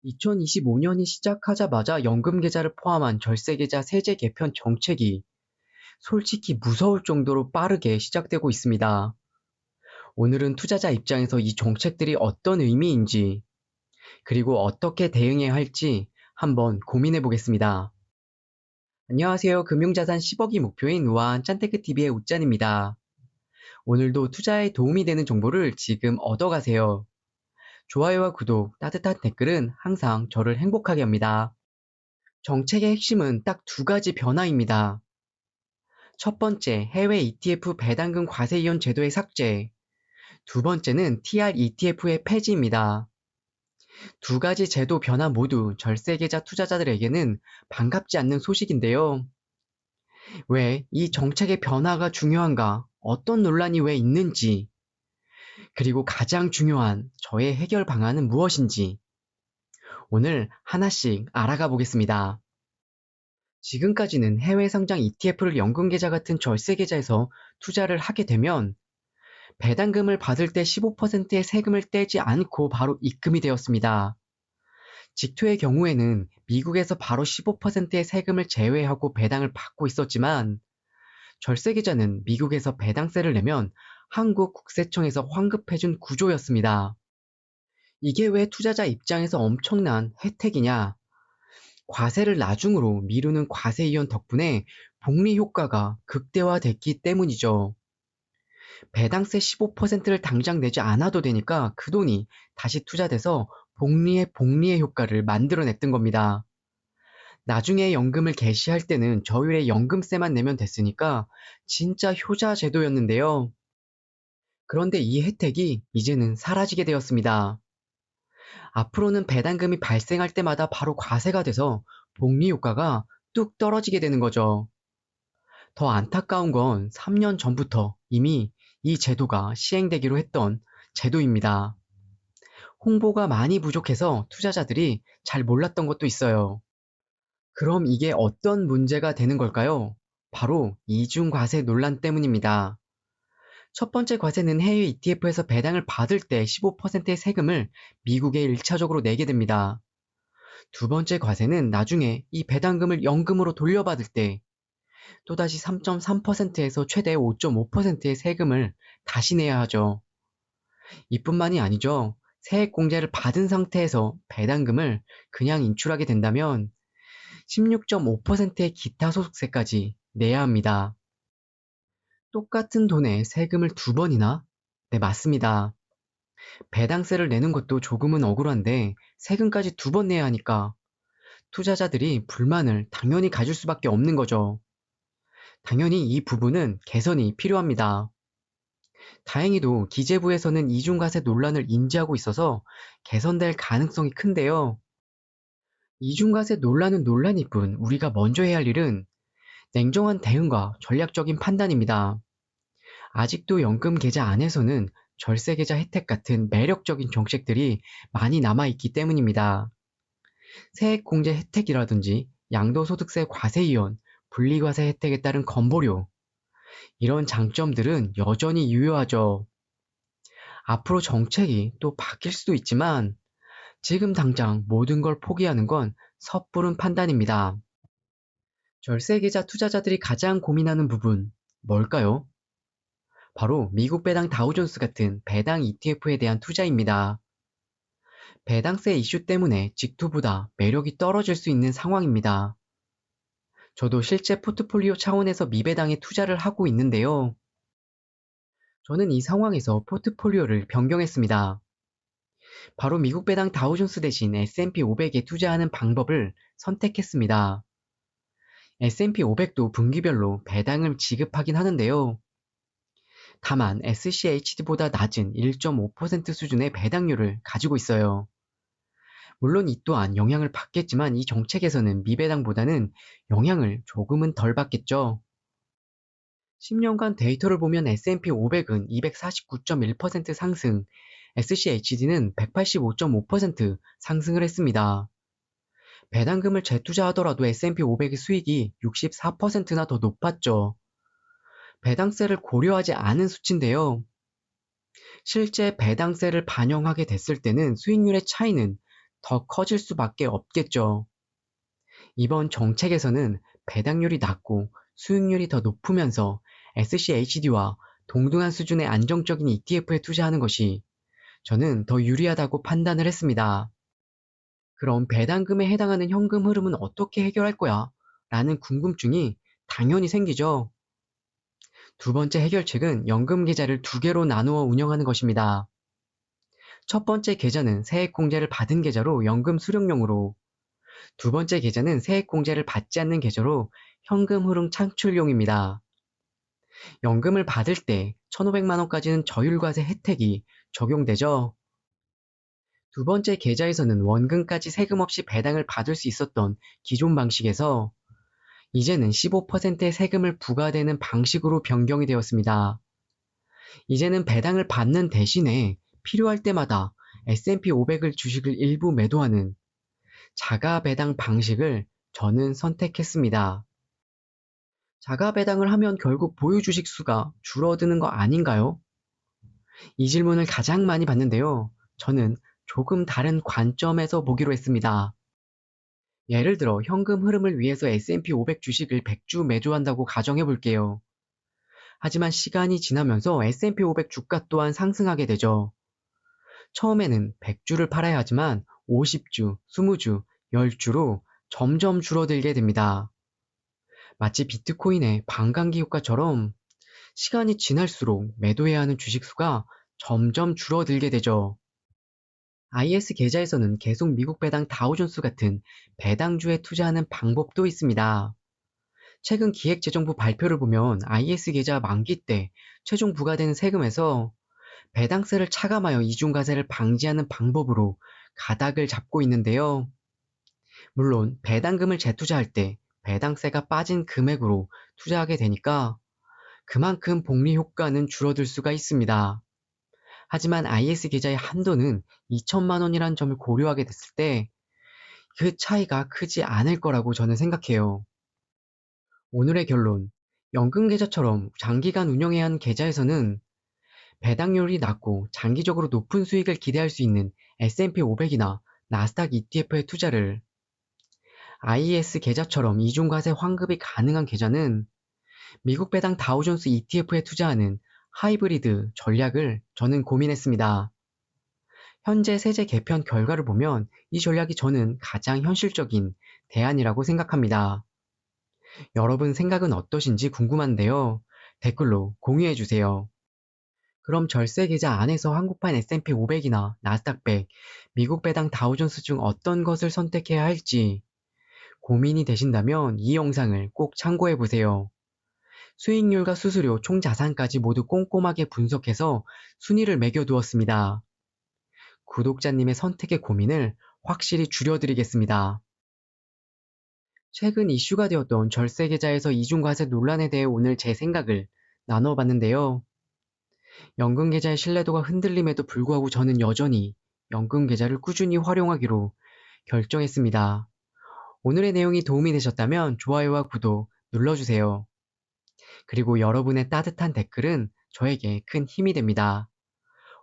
2025년이 시작하자마자 연금 계좌를 포함한 절세 계좌 세제 개편 정책이 솔직히 무서울 정도로 빠르게 시작되고 있습니다. 오늘은 투자자 입장에서 이 정책들이 어떤 의미인지, 그리고 어떻게 대응해야 할지 한번 고민해 보겠습니다. 안녕하세요. 금융자산 10억이 목표인 우아한 짠테크TV의 웃짠입니다. 오늘도 투자에 도움이 되는 정보를 지금 얻어가세요. 좋아요와 구독, 따뜻한 댓글은 항상 저를 행복하게 합니다. 정책의 핵심은 딱 두 가지 변화입니다. 첫 번째, 해외 ETF 배당금 과세 이원 제도의 삭제. 두 번째는 TR ETF의 폐지입니다. 두 가지 제도 변화 모두 절세 계좌 투자자들에게는 반갑지 않는 소식인데요. 왜 이 정책의 변화가 중요한가? 어떤 논란이 왜 있는지, 그리고 가장 중요한 저의 해결 방안은 무엇인지 오늘 하나씩 알아가 보겠습니다. 지금까지는 해외 상장 ETF를 연금 계좌 같은 절세 계좌에서 투자를 하게 되면 배당금을 받을 때 15%의 세금을 떼지 않고 바로 입금이 되었습니다. 직투의 경우에는 미국에서 바로 15%의 세금을 제외하고 배당을 받고 있었지만 절세 계좌는 미국에서 배당세를 내면 한국 국세청에서 환급해준 구조였습니다. 이게 왜 투자자 입장에서 엄청난 혜택이냐? 과세를 나중으로 미루는 과세 이원 덕분에 복리 효과가 극대화됐기 때문이죠. 배당세 15%를 당장 내지 않아도 되니까 그 돈이 다시 투자돼서 복리의 효과를 만들어냈던 겁니다. 나중에 연금을 개시할 때는 저율의 연금세만 내면 됐으니까 진짜 효자 제도였는데요. 그런데 이 혜택이 이제는 사라지게 되었습니다. 앞으로는 배당금이 발생할 때마다 바로 과세가 돼서 복리 효과가 뚝 떨어지게 되는 거죠. 더 안타까운 건 3년 전부터 이미 이 제도가 시행되기로 했던 제도입니다. 홍보가 많이 부족해서 투자자들이 잘 몰랐던 것도 있어요. 그럼 이게 어떤 문제가 되는 걸까요? 바로 이중과세 논란 때문입니다. 첫 번째 과세는 해외 ETF에서 배당을 받을 때 15%의 세금을 미국에 1차적으로 내게 됩니다. 두 번째 과세는 나중에 이 배당금을 연금으로 돌려받을 때 또다시 3.3%에서 최대 5.5%의 세금을 다시 내야 하죠. 이뿐만이 아니죠. 세액공제를 받은 상태에서 배당금을 그냥 인출하게 된다면 16.5%의 기타 소득세까지 내야 합니다. 똑같은 돈에 세금을 두 번이나? 네, 맞습니다. 배당세를 내는 것도 조금은 억울한데 세금까지 두 번 내야 하니까 투자자들이 불만을 당연히 가질 수밖에 없는 거죠. 당연히 이 부분은 개선이 필요합니다. 다행히도 기재부에서는 이중과세 논란을 인지하고 있어서 개선될 가능성이 큰데요. 이중과세 논란은 논란일 뿐 우리가 먼저 해야 할 일은 냉정한 대응과 전략적인 판단입니다. 아직도 연금 계좌 안에서는 절세 계좌 혜택 같은 매력적인 정책들이 많이 남아있기 때문입니다. 세액 공제 혜택이라든지 양도소득세 과세 이원, 분리과세 혜택에 따른 건보료, 이런 장점들은 여전히 유효하죠. 앞으로 정책이 또 바뀔 수도 있지만 지금 당장 모든 걸 포기하는 건 섣부른 판단입니다. 절세 계좌 투자자들이 가장 고민하는 부분, 뭘까요? 바로 미국 배당 다우존스 같은 배당 ETF에 대한 투자입니다. 배당세 이슈 때문에 직투보다 매력이 떨어질 수 있는 상황입니다. 저도 실제 포트폴리오 차원에서 미배당에 투자를 하고 있는데요. 저는 이 상황에서 포트폴리오를 변경했습니다. 바로 미국 배당 다우존스 대신 S&P 500에 투자하는 방법을 선택했습니다. S&P 500도 분기별로 배당을 지급하긴 하는데요. 다만 SCHD보다 낮은 1.5% 수준의 배당률을 가지고 있어요. 물론 이 또한 영향을 받겠지만 이 정책에서는 미배당보다는 영향을 조금은 덜 받겠죠. 10년간 데이터를 보면 S&P 500은 249.1% 상승, SCHD는 185.5% 상승을 했습니다. 배당금을 재투자하더라도 S&P 500의 수익이 64%나 더 높았죠. 배당세를 고려하지 않은 수치인데요. 실제 배당세를 반영하게 됐을 때는 수익률의 차이는 더 커질 수밖에 없겠죠. 이번 정책에서는 배당률이 낮고 수익률이 더 높으면서 SCHD와 동등한 수준의 안정적인 ETF에 투자하는 것이 저는 더 유리하다고 판단을 했습니다. 그럼 배당금에 해당하는 현금 흐름은 어떻게 해결할 거야? 라는 궁금증이 당연히 생기죠. 두 번째 해결책은 연금 계좌를 두 개로 나누어 운영하는 것입니다. 첫 번째 계좌는 세액공제를 받은 계좌로 연금 수령용으로, 두 번째 계좌는 세액공제를 받지 않는 계좌로 현금 흐름 창출용입니다. 연금을 받을 때 1,500만 원까지는 저율과세 혜택이 적용되죠. 두 번째 계좌에서는 원금까지 세금 없이 배당을 받을 수 있었던 기존 방식에서 이제는 15%의 세금을 부과되는 방식으로 변경이 되었습니다. 이제는 배당을 받는 대신에 필요할 때마다 S&P 500을 주식을 일부 매도하는 자가 배당 방식을 저는 선택했습니다. 자가 배당을 하면 결국 보유 주식 수가 줄어드는 거 아닌가요? 이 질문을 가장 많이 받는데요. 저는 조금 다른 관점에서 보기로 했습니다. 예를 들어 현금 흐름을 위해서 S&P 500 주식을 100주 매도한다고 가정해 볼게요. 하지만 시간이 지나면서 S&P 500 주가 또한 상승하게 되죠. 처음에는 100주를 팔아야 하지만 50주, 20주, 10주로 점점 줄어들게 됩니다. 마치 비트코인의 반감기 효과처럼 시간이 지날수록 매도해야 하는 주식 수가 점점 줄어들게 되죠. IS 계좌에서는 계속 미국 배당 다우존스 같은 배당주에 투자하는 방법도 있습니다. 최근 기획재정부 발표를 보면 IS 계좌 만기 때 최종 부과되는 세금에서 배당세를 차감하여 이중과세를 방지하는 방법으로 가닥을 잡고 있는데요. 물론 배당금을 재투자할 때 배당세가 빠진 금액으로 투자하게 되니까 그만큼 복리 효과는 줄어들 수가 있습니다. 하지만 IS 계좌의 한도는 2천만 원이라는 점을 고려하게 됐을 때 그 차이가 크지 않을 거라고 저는 생각해요. 오늘의 결론. 연금 계좌처럼 장기간 운영해야 하는 계좌에서는 배당률이 낮고 장기적으로 높은 수익을 기대할 수 있는 S&P 500이나 나스닥 ETF의 투자를, IS 계좌처럼 이중과세 환급이 가능한 계좌는 미국 배당 다우존스 ETF에 투자하는 하이브리드 전략을 저는 고민했습니다. 현재 세제 개편 결과를 보면 이 전략이 저는 가장 현실적인 대안이라고 생각합니다. 여러분 생각은 어떠신지 궁금한데요. 댓글로 공유해주세요. 그럼 절세 계좌 안에서 한국판 S&P 500이나 나스닥 100, 미국 배당 다우존스 중 어떤 것을 선택해야 할지 고민이 되신다면 이 영상을 꼭 참고해보세요. 수익률과 수수료, 총 자산까지 모두 꼼꼼하게 분석해서 순위를 매겨두었습니다. 구독자님의 선택의 고민을 확실히 줄여드리겠습니다. 최근 이슈가 되었던 절세 계좌에서 이중과세 논란에 대해 오늘 제 생각을 나눠봤는데요. 연금 계좌의 신뢰도가 흔들림에도 불구하고 저는 여전히 연금 계좌를 꾸준히 활용하기로 결정했습니다. 오늘의 내용이 도움이 되셨다면 좋아요와 구독 눌러주세요. 그리고 여러분의 따뜻한 댓글은 저에게 큰 힘이 됩니다.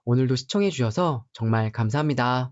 오늘도 시청해주셔서 정말 감사합니다.